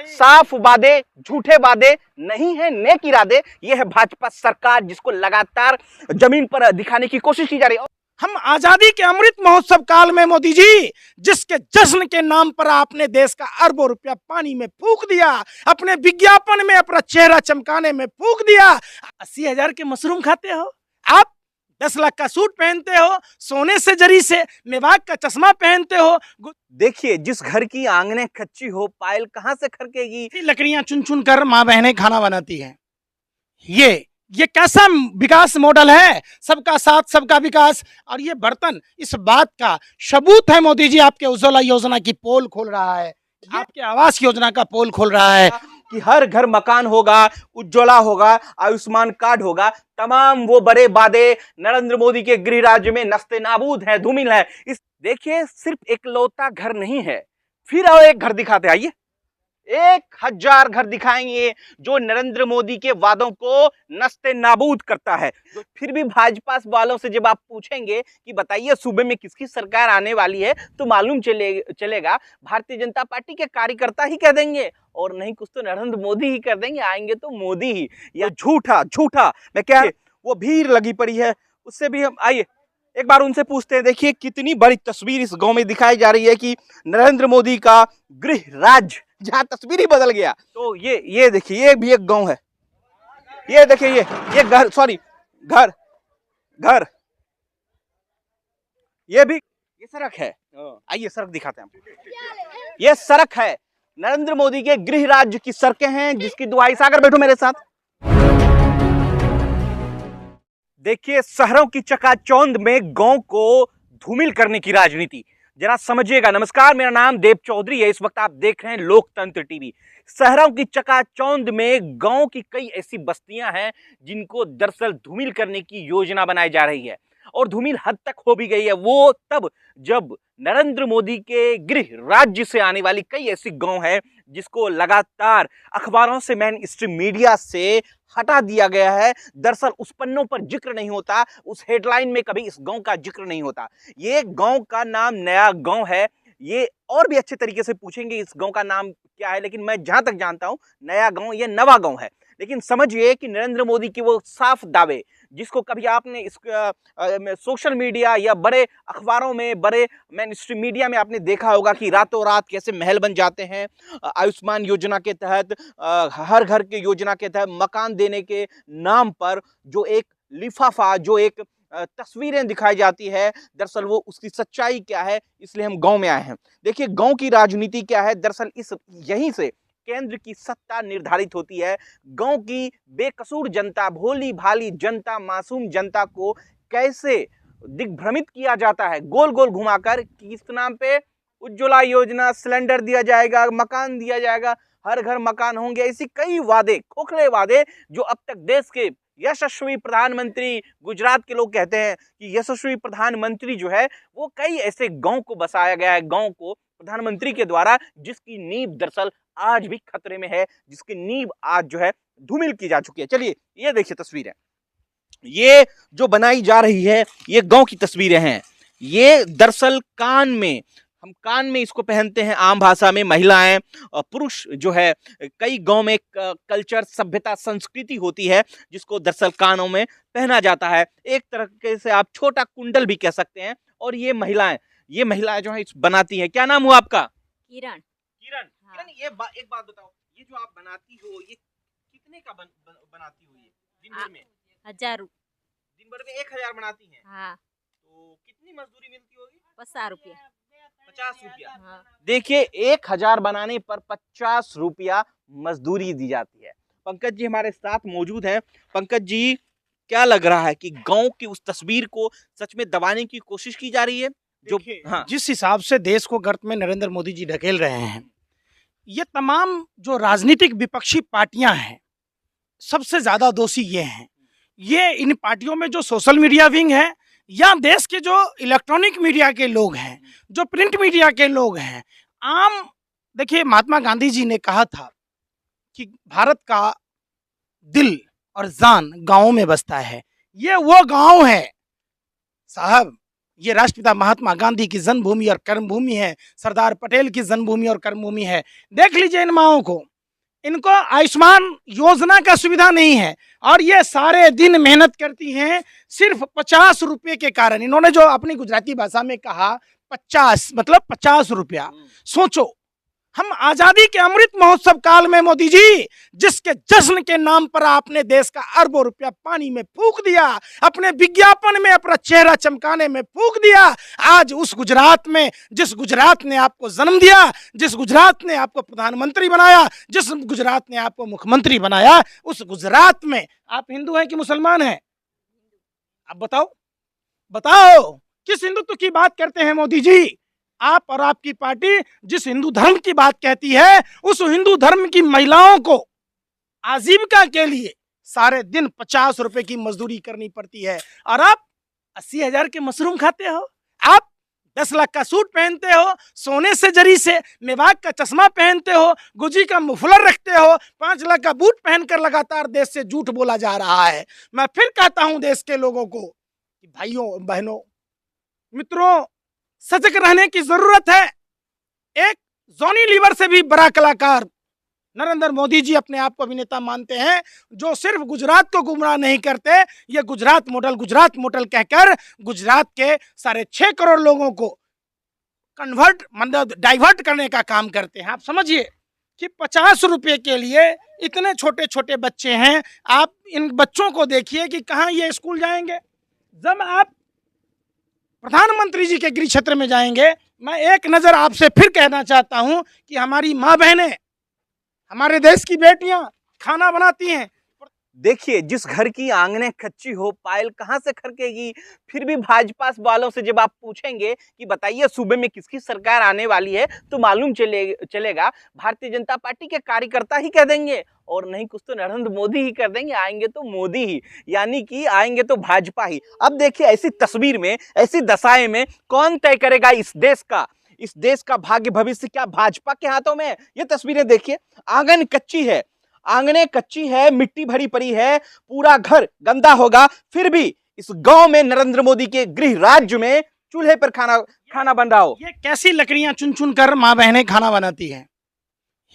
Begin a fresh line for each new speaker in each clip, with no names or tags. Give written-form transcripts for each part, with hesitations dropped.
साफ वादे, झूठे वादे नहीं है, नेक इरादे। ये है भाजपा सरकार जिसको लगातार जमीन पर दिखाने की कोशिश की जा रही है।
हम आजादी के अमृत महोत्सव काल में मोदी जी, जिसके जश्न के नाम पर आपने देश का अरबों रुपया पानी में फूंक दिया, अपने विज्ञापन में अपना चेहरा चमकाने में फूंक दिया। 80,000 के मशरूम खाते हो आप, 10 लाख का सूट पहनते हो, सोने से जरी से मेवाक का चश्मा पहनते हो।
देखिए, जिस घर की आंगनें कच्ची हो, पायल कहां से खरकेगी।
लकड़ियां चुन चुन कर माँ बहनें खाना बनाती हैं। ये कैसा विकास मॉडल है, सबका साथ सबका विकास। और ये बर्तन इस बात का सबूत है। मोदी जी आपके उज्ज्वला योजना की पोल खोल रहा है, आपके आवास योजना का पोल खोल रहा है
कि हर घर मकान होगा, उज्ज्वला होगा, आयुष्मान कार्ड होगा। तमाम वो बड़े वादे नरेंद्र मोदी के गृह राज्य में नस्ते नाबूद है, धूमिल है। इस देखिए, सिर्फ एकलौता घर नहीं है। फिर आओ एक घर दिखाते, आइए 1000 घर दिखाएंगे जो नरेंद्र मोदी के वादों को नस्ते नाबूद करता है। फिर भी भाजपा वालों से जब आप पूछेंगे कि बताइए सूबे में किसकी सरकार आने वाली है, तो मालूम चलेगा भारतीय जनता पार्टी के कार्यकर्ता ही कह देंगे, और नहीं कुछ तो नरेंद्र मोदी ही कर देंगे। आएंगे तो मोदी ही। या झूठा झूठा मैं क्या, वो भीड़ लगी पड़ी है, उससे भी हम आइए एक बार उनसे पूछते हैं। देखिए कितनी बड़ी तस्वीर इस गांव में दिखाई जा रही है कि नरेंद्र मोदी का गृह राज्य, जहां तस्वीर ही बदल गया। तो ये देखिए, ये भी एक गांव है। ये देखिए, ये घर, सॉरी घर, ये भी, ये सड़क है। आइए सड़क दिखाते हैं हम। ये सड़क है नरेंद्र मोदी के गृह राज्य की सड़कें हैं, जिसकी दुहाई, सागर बैठो मेरे साथ। देखिए, शहरों की चकाचौंध में गांव को धूमिल करने की राजनीति, जरा समझिएगा। नमस्कार, मेरा नाम देव चौधरी है। इस वक्त आप देख रहे हैं लोकतंत्र टीवी। शहरों की चकाचौंध में गांव की कई ऐसी बस्तियां हैं जिनको दरअसल धूमिल करने की योजना बनाई जा रही है, और धूमिल हद तक हो भी गई है। वो तब जब नरेंद्र मोदी के गृह राज्य से आने वाली कई ऐसी गांव है जिसको लगातार अखबारों से, मेन स्ट्रीम मीडिया से हटा दिया गया है। दरअसल उस पन्नों पर जिक्र नहीं होता, उस हेडलाइन में कभी इस गांव का जिक्र नहीं होता। ये गांव का नाम नया गांव है। ये और भी अच्छे तरीके से पूछेंगे इस गांव का नाम क्या है, लेकिन मैं जहां तक जानता हूं नया गांव, ये नवा गांव है। लेकिन समझिए कि नरेंद्र मोदी की वो साफ दावे, जिसको कभी आपने इस सोशल मीडिया या बड़े अखबारों में, बड़े मेन स्ट्रीम मीडिया में आपने देखा होगा कि रातों रात कैसे महल बन जाते हैं। आयुष्मान योजना के तहत, हर घर की योजना के तहत मकान देने के नाम पर जो एक लिफाफा, जो एक तस्वीरें दिखाई जाती है, दरअसल वो उसकी सच्चाई क्या है, इसलिए हम गांव में आए हैं। देखिए गांव की राजनीति क्या है। दरअसल इस यहीं से केंद्र की सत्ता निर्धारित होती है। गांव की बेकसूर जनता, भोली भाली जनता, मासूम जनता को कैसे दिग्भ्रमित किया जाता है, गोल गोल घुमाकर। किस नाम पे? उज्ज्वला योजना, सिलेंडर दिया जाएगा, मकान दिया जाएगा, हर घर मकान होंगे। ऐसी कई वादे, खोखले वादे, जो अब तक देश के यशस्वी प्रधानमंत्री, गुजरात के लोग कहते हैं कि यशस्वी प्रधानमंत्री जो है वो कई ऐसे गांव को बसाया गया है, गांव को प्रधानमंत्री के द्वारा, जिसकी नींव दरअसल आज भी खतरे में है, जिसकी नींव आज जो है धूमिल की जा चुकी है। चलिए ये देखिए तस्वीरें, ये जो बनाई जा रही है ये गांव की तस्वीरें हैं। ये दरअसल कान में, हम कान में इसको पहनते हैं, आम भाषा में महिलाएं, पुरुष जो है, कई गांव में कल्चर, सभ्यता, संस्कृति होती है जिसको दरअसल कानों में पहना जाता है। एक तरह से आप छोटा कुंडल भी कह सकते हैं। और ये महिलाएं जो है बनाती हैं। क्या नाम हुआ आपका?
किरण।
किरण, ये एक बात बताओ, ये जो आप बनाती हो ये कितने का बनाती हो? ये दिन भर में
1000।
दिन भर में 1000 बनाती हैं।
हाँ।
तो कितनी मजदूरी मिलती होगी?
50 रुपया।
50 रुपया।
हाँ।
देखिए 1000 बनाने पर 50 रुपया मजदूरी दी जाती है। पंकज जी हमारे साथ मौजूद हैं। पंकज जी, क्या लग रहा है कि गांव की उस तस्वीर को सच में दबाने की कोशिश की जा रही है? जो
जिस हिसाब से देश को गर्त में नरेंद्र मोदी जी ढकेल रहे हैं, ये तमाम जो राजनीतिक विपक्षी पार्टियां हैं, सबसे ज्यादा दोषी ये हैं। ये इन पार्टियों में जो सोशल मीडिया विंग है, या देश के जो इलेक्ट्रॉनिक मीडिया के लोग हैं, जो प्रिंट मीडिया के लोग हैं, आम, देखिए महात्मा गांधी जी ने कहा था कि भारत का दिल और जान गांवों में बसता है। ये वो गांव है साहब ये राष्ट्रपिता महात्मा गांधी की जन्मभूमि और कर्मभूमि है, सरदार पटेल की जन्मभूमि और कर्मभूमि है। देख लीजिए इन माओं को, इनको आयुष्मान योजना का सुविधा नहीं है और ये सारे दिन मेहनत करती हैं सिर्फ 50 रुपये के कारण। इन्होंने जो अपनी गुजराती भाषा में कहा 50 मतलब 50 रुपया, सोचो हम आजादी के अमृत महोत्सव काल में मोदी जी जिसके जश्न के नाम पर आपने देश का अरबों रुपया पानी में फूंक दिया, अपने विज्ञापन में अपना चेहरा चमकाने में फूंक दिया, आज उस गुजरात में, जिस गुजरात ने आपको जन्म दिया, जिस गुजरात ने आपको प्रधानमंत्री बनाया, जिस गुजरात ने आपको मुख्यमंत्री बनाया, उस गुजरात में आप हिंदू हैं कि मुसलमान हैं? आप बताओ, बताओ किस हिंदुत्व की बात करते हैं मोदी जी? आप और आपकी पार्टी जिस हिंदू धर्म की बात कहती है, उस हिंदू धर्म की महिलाओं को आजीविका के लिए सारे दिन 50 रुपए की मजदूरी करनी पड़ती है और आप 80,000 के मशरूम खाते हो, आप 10 लाख का सूट पहनते हो, सोने से जरी से मेवाक का चश्मा पहनते हो, गुजी का मुफलर रखते हो, 5 लाख का बूट पहनकर लगातार देश से झूठ बोला जा रहा है। मैं फिर कहता हूं देश के लोगों को कि भाइयों बहनों मित्रों, सजग रहने की जरूरत है। एक जॉनी लीवर से भी बड़ा कलाकार नरेंद्र मोदी जी अपने आप को अभिनेता मानते हैं, जो सिर्फ गुजरात को गुमराह नहीं करते, ये गुजरात मॉडल कहकर गुजरात के 6.5 करोड़ लोगों को कन्वर्ट मतलब डाइवर्ट करने का काम करते हैं। आप समझिए कि 50 रुपये के लिए इतने छोटे छोटे बच्चे हैं, आप इन बच्चों को देखिए कि कहाँ ये स्कूल जाएंगे। जब आप प्रधानमंत्री जी के गृह क्षेत्र में जाएंगे, मैं एक नजर आपसे फिर कहना चाहता हूं कि हमारी माँ बहनें, हमारे देश की बेटियां खाना बनाती हैं।
देखिए, जिस घर की आंगनें कच्ची हो पायल कहाँ से खरकेगी। फिर भी भाजपा वालों से जब आप पूछेंगे कि बताइए सूबे में किसकी सरकार आने वाली है, तो मालूम चलेगा भारतीय जनता पार्टी के कार्यकर्ता ही कह देंगे, और नहीं कुछ तो नरेंद्र मोदी ही कर देंगे। आएंगे तो मोदी ही, यानी कि आएंगे तो भाजपा ही। अब देखिए, ऐसी तस्वीर में, ऐसी दशाएं में कौन तय करेगा इस देश का भाग्य भविष्य? क्या भाजपा के हाथों में? ये तस्वीरें देखिए, आंगन कच्ची है, आंगने कच्ची है, मिट्टी भरी पड़ी है, पूरा घर गंदा होगा, फिर भी इस गांव में नरेंद्र मोदी के गृह राज्य में चूल्हे पर खाना बन रहा हो।
ये कैसी लकड़ियां चुन चुन कर माँ बहनें खाना बनाती हैं?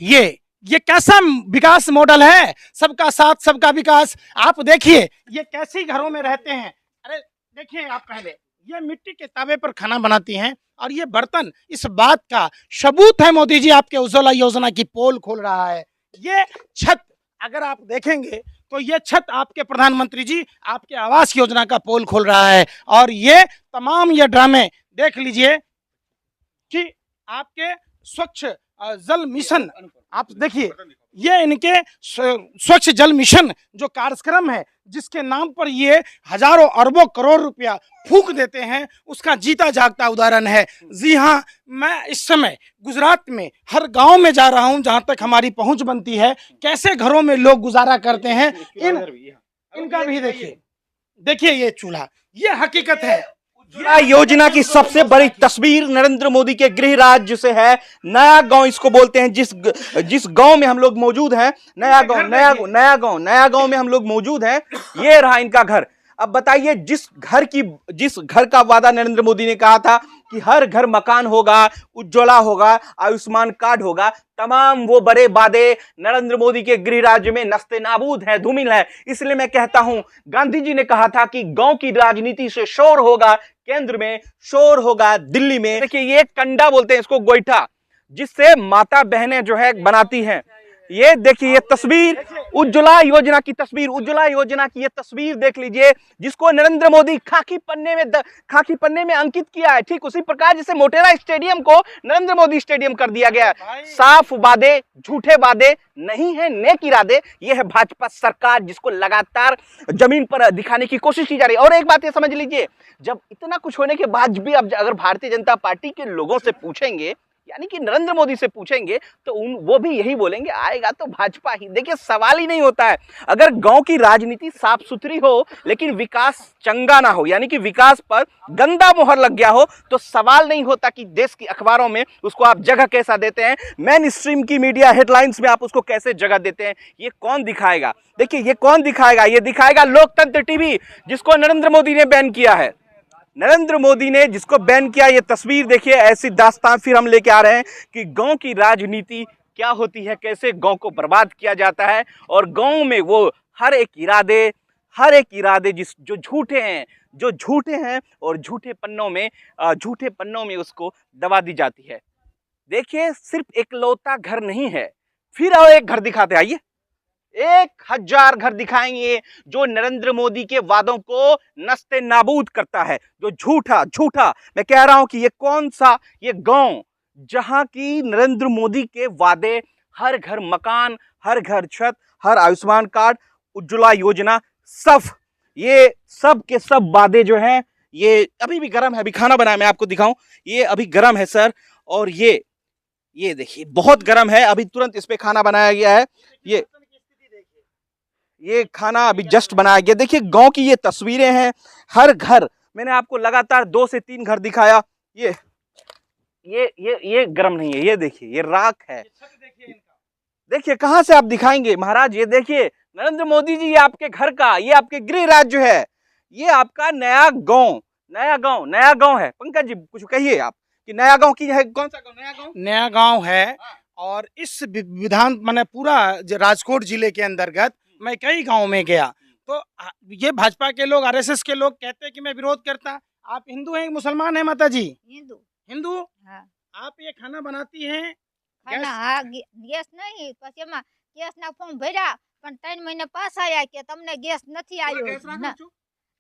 ये कैसा विकास मॉडल है? सबका साथ सबका विकास। आप देखिए ये कैसी घरों में रहते हैं। अरे देखिए, आप पहले ये मिट्टी के तावे पर खाना बनाती हैं और ये बर्तन इस बात का सबूत है मोदी जी आपके उज्ज्वला योजना की पोल खोल रहा है। ये छत अगर आप देखेंगे तो ये छत आपके प्रधानमंत्री जी आपके आवास योजना का पोल खोल रहा है। और ये तमाम ये ड्रामे देख लीजिए कि आपके स्वच्छ जल मिशन, आप देखिए ये इनके स्वच्छ जल मिशन जो कार्यक्रम है, जिसके नाम पर ये हजारों अरबों करोड़ रुपया फूंक देते हैं, उसका जीता जागता उदाहरण है। जी हाँ, मैं इस समय गुजरात में हर गांव में जा रहा हूं जहां तक हमारी पहुंच बनती है, कैसे घरों में लोग गुजारा करते हैं। इनका भी देखिए ये चूल्हा, ये हकीकत है।
उज्ज्वला योजना की सबसे बड़ी तस्वीर नरेंद्र मोदी के गृह राज्य से है। नया गांव इसको बोलते हैं, जिस गांव में हम लोग मौजूद हैं, नया गांव में हम लोग मौजूद हैं। ये रहा इनका घर। अब बताइए, जिस घर का वादा नरेंद्र मोदी ने कहा था कि हर घर मकान होगा, उज्ज्वला होगा, आयुष्मान कार्ड होगा, तमाम वो बड़े वादे नरेंद्र मोदी के गृह राज्य में नस्ते नाबूद है, धूमिल है। इसलिए मैं कहता हूं, गांधी जी ने कहा था कि गांव की राजनीति से शोर होगा केंद्र में, शोर होगा दिल्ली में। देखिए, ये कंडा बोलते हैं इसको, गोईठा, जिससे माता बहनें जो है बनाती हैं। ये देखिए, ये तस्वीर उज्ज्वला योजना की तस्वीर, उज्ज्वला योजना की ये तस्वीर देख लीजिए, जिसको नरेंद्र मोदी खाकी पन्ने में अंकित किया है। ठीक उसी प्रकार जैसे मोटेरा स्टेडियम को नरेंद्र मोदी स्टेडियम कर दिया गया। साफ वादे, झूठे वादे नहीं है, नेक इरादे। ये है भाजपा सरकार, जिसको लगातार जमीन पर दिखाने की कोशिश की जा रही है। और एक बात ये समझ लीजिए, जब इतना कुछ होने के बाद भी अब अगर भारतीय जनता पार्टी के लोगों से पूछेंगे, यानी कि नरेंद्र मोदी से पूछेंगे, तो वो भी यही बोलेंगे, आएगा तो भाजपा ही। देखिए, सवाल ही नहीं होता है। अगर गांव की राजनीति साफ सुथरी हो लेकिन विकास चंगा ना हो, यानी कि विकास पर गंदा मोहर लग गया हो, तो सवाल नहीं होता कि देश की अखबारों में उसको आप जगह कैसा देते हैं, मेन स्ट्रीम की मीडिया हेडलाइंस में आप उसको कैसे जगह देते हैं। ये कौन दिखाएगा? देखिए, ये कौन दिखाएगा? ये दिखाएगा लोकतंत्र टीवी, जिसको नरेंद्र मोदी ने बैन किया है। नरेंद्र मोदी ने जिसको बैन किया, ये तस्वीर देखिए, ऐसी दास्तान फिर हम लेके आ रहे हैं कि गांव की राजनीति क्या होती है, कैसे गांव को बर्बाद किया जाता है और गांव में वो हर एक इरादे जिस जो झूठे हैं और झूठे पन्नों में उसको दबा दी जाती है। देखिए, सिर्फ एकलौता घर नहीं है, फिर और एक घर दिखाते, आइए 1000 घर दिखाएंगे जो नरेंद्र मोदी के वादों को नस्ते नाबूद करता है, जो झूठा मैं कह रहा हूं कि ये कौन सा ये गांव जहां की नरेंद्र मोदी के वादे, हर घर मकान, हर घर छत, हर आयुष्मान कार्ड, उज्ज्वला योजना, ये सब के सब वादे जो हैं, ये अभी भी गर्म है। अभी खाना बनाया, मैं आपको दिखाऊं, ये अभी गर्म है सर। और ये देखिए बहुत गर्म है, अभी तुरंत इस पे खाना बनाया गया है। ये खाना अभी जस्ट बनाया गया। देखिए गांव की ये तस्वीरें हैं, हर घर, मैंने आपको लगातार 2 से 3 घर दिखाया। ये गर्म नहीं है, ये देखिए ये राख है। देखिए कहां से आप दिखाएंगे महाराज, ये देखिए नरेंद्र मोदी जी, ये आपके घर का, ये आपके गृह राज्य है, ये आपका नया गांव है। पंकज जी कुछ कहिए आप कि नया गांव की है, कौन सा गांव?
नया गांव है। और इस विधान माने पूरा राजकोट जिले के अंतर्गत मैं कई गांव में गया, तो ये भाजपा के लोग, आरएसएस के लोग कहते हैं कि मैं विरोध करता। आप हिंदू हैं कि मुसलमान हैं माता जी? हिंदू।
हाँ।
आप ये खाना बनाती हैं?
खाना हाँ, गैस नहीं, પછી એમાં ગેસના ફોર્મ ભર્યા પણ 3 મહિને પાસ આયા કે તમને ગેસ નથી આવ્યો ના,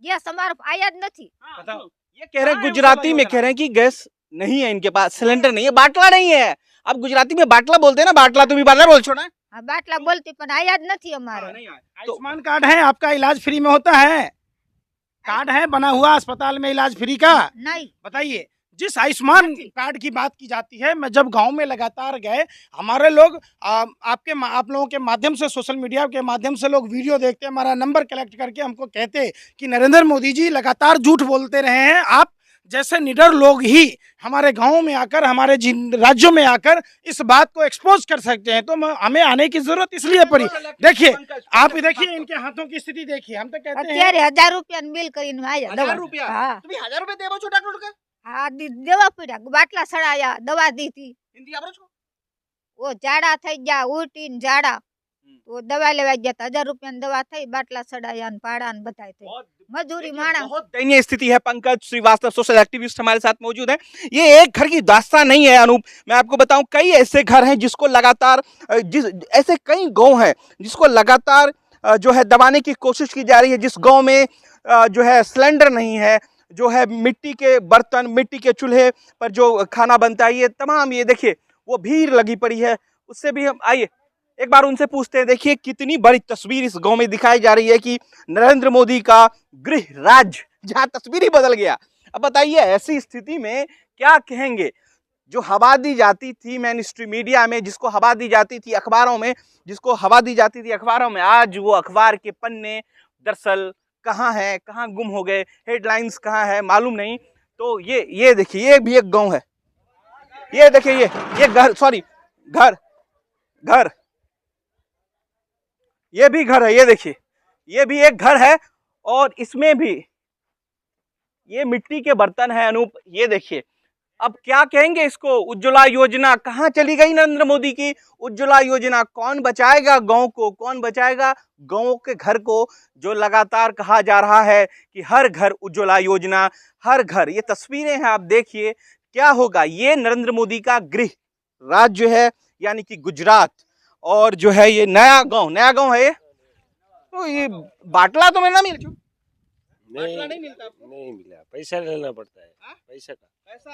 ગેસ અમારો આયા જ નથી।
बताओ।
ये कह रहे हैं गुजराती में, कह रहे हैं कि गैस नहीं है इनके पास, सिलेंडर नहीं है, बाटला नहीं है। आप गुजराती में बाटला बोलते हैं ना, बाटला तुम भी बाटला बोल छोड़ा।
हाँ बाटला बोलती पण आया જ નથી અમારે।
आयुष्मान कार्ड है आपका, इलाज फ्री में होता है? कार्ड है बना हुआ अस्पताल में इलाज फ्री का?
नहीं।
बताइए, जिस आयुष्मान कार्ड की बात की जाती है, मैं जब गांव में लगातार गए, हमारे लोग आप लोगों के माध्यम से, सोशल मीडिया के माध्यम से लोग वीडियो देखते, हमारा नंबर कलेक्ट करके हमको कहते कि नरेंद्र मोदी जी लगातार झूठ बोलते रहे हैं। आप जैसे निडर लोग ही हमारे गाँव में आकर, हमारे राज्यों में आकर इस बात को एक्सपोज कर सकते हैं, तो हमें आने की जरूरत इसलिए पड़ी। देखिए, आप देखिए इनके हाथों की स्थिति देखिए। हम तो कहते हैं
અત્યારે 1000 રૂપિયાનું બિલ કરીને આયા
1000
દવા।
रुपया?
हाँ
तुम्ही 1000 रुपये देवो છો डॉक्टर का?
हाँ દેવા પડ્યા, બાટલા સડાયા, દવા દીધી,
हिंदी आवरो છો?
वो झाड़ा થઈ ગયા, ઉલટી ને झाड़ा, तो दवा लेवा गया 1000 રૂપિયાની દવા થઈ, બાટલા સડાયા ને પાડા ને બધાય થઈ, મજૂરી माणा।
बहुत दयनीय स्थिति है। पंकज श्रीवास्तव सोशल एक्टिविस्ट हमारे साथ मौजूद हैं। ये एक घर की दास्तान नहीं है अनूप, मैं आपको बताऊं कई ऐसे घर हैं जिसको लगातार ऐसे कई गांव हैं जिसको लगातार जो है दबाने की कोशिश की जा रही है। जिस गांव में जो है सिलेंडर नहीं है, जो है मिट्टी के बर्तन, मिट्टी के चूल्हे पर जो खाना बनता है, ये तमाम, ये देखिए वो भीड़ लगी पड़ी है। उससे भी हम आइए एक बार उनसे पूछते हैं। देखिए कितनी बड़ी तस्वीर इस गांव में दिखाई जा रही है कि नरेंद्र मोदी का गृह राज्य, जहां तस्वीर ही बदल गया। अब बताइए ऐसी स्थिति में क्या कहेंगे? जो हवा दी जाती थी मेन स्ट्रीम मीडिया में, जिसको हवा दी जाती थी अखबारों में, आज वो अखबार के पन्ने दरअसल कहाँ है, कहाँ गुम हो गए, हेडलाइंस कहाँ है मालूम नहीं। तो ये देखिए, ये भी एक गांव है। ये देखिए ये घर, सॉरी घर, ये भी घर है। ये देखिए ये भी एक घर है और इसमें भी ये मिट्टी के बर्तन है अनूप। ये देखिए, अब क्या कहेंगे इसको? उज्ज्वला योजना कहाँ चली गई? नरेंद्र मोदी की उज्ज्वला योजना कौन बचाएगा गांव को, कौन बचाएगा गांव के घर को, जो लगातार कहा जा रहा है कि हर घर उज्ज्वला योजना, हर घर। ये तस्वीरें हैं, आप देखिए क्या होगा। ये नरेंद्र मोदी का गृह राज्य है, यानी कि गुजरात, और जो है ये नया गांव है। तो ये बाटला तो मिलना मिल बाटला नहीं मिलता,
नहीं मिला, पैसा लेना पड़ता है।
हाँ?
पैसा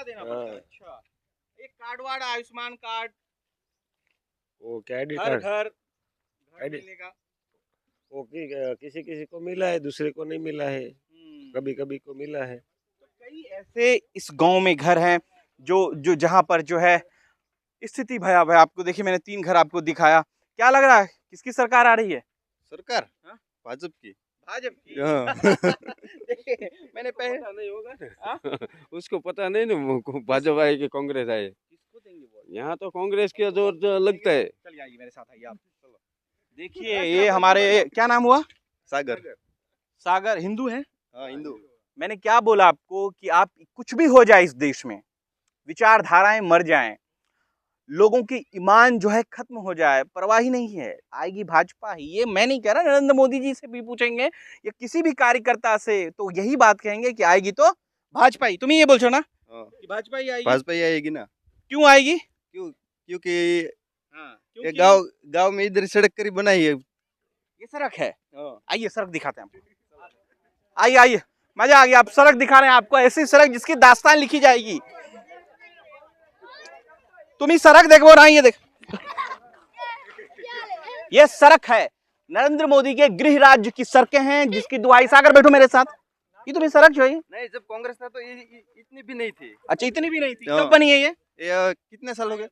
देना पड़ता है। अच्छा, एक कार्ड वार्ड, आयुष्मान कार्ड,
वो कैडी
हर
कार्ड
घर
आईडी-
मिलेगा।
वो किसी को मिला है, दूसरे को नहीं मिला है, कभी कभी को मिला है।
तो कई ऐसे इस गांव में घर हैं जो जहां पर जो है स्थिति भयावह है। आपको देखिए, मैंने 3 घर आपको दिखाया। क्या लग रहा है किसकी सरकार आ रही है?
सरकार
हाँ?
भाजपा की।
हाँ।
देखिए, मैंने पहले
पता नहीं होगा
हाँ?
उसको पता नहीं ना, वो भाजपा आए कि कांग्रेस आए।
किसको देंगे वोट?
यहाँ तो कांग्रेस का जोर जो लगता है।
चलिए आइए मेरे साथ आइए आप। देखिए ये हमारे, क्या नाम हुआ?
सागर।
सागर। हिंदू हैं?
हाँ हिंदू।
मैंने क्या बोला आपको कि आप कुछ भी हो जाए इस देश में, विचारधाराएं मर जाएं, लोगों की ईमान जो है खत्म हो जाए, परवाह ही नहीं है, आएगी भाजपा ही। ये मैं नहीं कह रहा, नरेंद्र मोदी जी से भी पूछेंगे या किसी भी कार्यकर्ता से तो यही बात कहेंगे कि आएगी तो भाजपा ही। तुम ही ये बोल ना
हाँ,
कि भाजपा ही आएगी।
भाजपा ही आएगी ना।
क्यों आएगी?
क्योंकि
हाँ,
ये
क्योंकि
गांव में इधर सड़क करी बनाई है।
ये सड़क है। आइए सड़क दिखाते हैं आपको। आइए आइए, मजा आ गया। आप सड़क दिखा रहे हैं, आपको ऐसी सड़क जिसकी दास्तान लिखी जाएगी। तुम ही सड़क देखो ना, ये देख, ये सड़क है नरेंद्र मोदी के गृह राज्य की सड़कें हैं जिसकी दुहाई। सागर बैठो मेरे साथ। ये तुम्हें सड़क जो है,
नहीं, जब कांग्रेस था तो ये इतनी भी नहीं थी।
अच्छा इतनी भी नहीं थी,
हाँ।
कब बनी है ये?
कितने साल हो गए?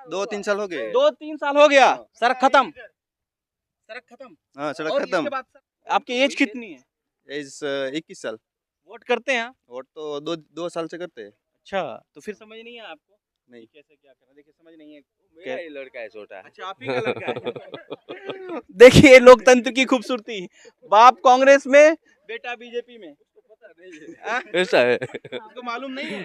2-3 साल हो गए।
2-3 साल हो गया। सड़क खत्म, सड़क खत्म।
हाँ, सड़क
और इसके
खत्म।
बाद आपकी एज कितनी है?
इस 21 साल।
वोट करते हैं?
वोट तो 2 साल से करते हैं।
अच्छा, तो फिर समझ नहीं है आपको?
नहीं।
कैसे क्या करना, देखिए समझ नहीं है।
मेरा ही लड़का है छोटा।
अच्छा, आप ही का लड़का है। देखिए लोकतंत्र की खूबसूरती, बाप कांग्रेस में, बेटा बीजेपी में। हाँ?
ऐसा है।
उसको मालूम नहीं है।